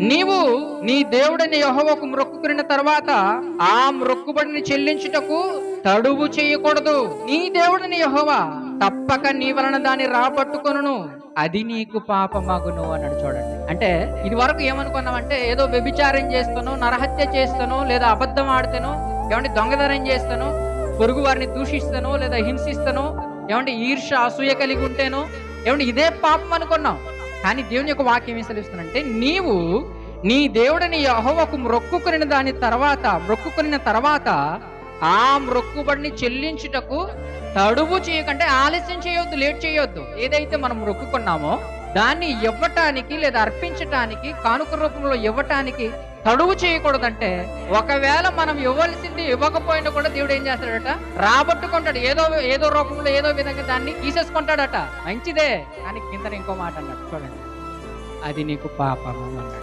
నీవు నీ దేవుడని యెహోవాకు మ్రొక్కుకున్న తర్వాత ఆ మ్రొక్కుబడిని చెల్లించుటకు తడువు చేయకూడదు. నీ దేవుడని యెహోవా తప్పక నీ వలన దాన్ని రాబట్టుకొనును, అది నీకు పాపమగును అన్నాడు. చూడండి, అంటే ఇది వరకు ఏమనుకున్నామంటే ఏదో వ్యభిచారం చేస్తాను, నరహత్య చేస్తాను, లేదా అబద్ధం ఆడతాను, ఏమంటే దొంగతనం చేస్తాను, పొరుగు వారిని దూషిస్తాను, లేదా హింసిస్తాను, ఏమంటే ఈర్ష్య అసూయ కలిగి ఉంటేను, ఏమంటే ఇదే పాపం అనుకున్నాం. కానీ దేవుని యొక్క వాక్యం ఏం సెలవిస్తుందంటే, నీవు నీ దేవుడిని యెహోవాకు మ్రొక్కుకున్న తర్వాత ఆ మ్రొక్కుబడిని చెల్లించుటకు తడువు చేయకంటే ఆలస్యం చేయొద్దు, లేట్ చేయొద్దు. ఏదైతే మనం మొక్కుకున్నామో దాన్ని ఇవ్వటానికి లేదా అర్పించటానికి, కానుక రూపంలో ఇవ్వటానికి తడువు చేయకూడదంటే, ఒకవేళ మనం ఇవ్వాల్సింది ఇవ్వకపోయినా కూడా దేవుడు ఏం చేస్తాడట, రాబట్టుకుంటాడు. ఏదో రూపంలో ఏదో విధంగా దాన్ని తీసేసుకుంటాడట. మంచిదే, కానీ కింద ఇంకో మాట అన్నాడు చూడండి, అది నీకు పాపము అన్నాడు.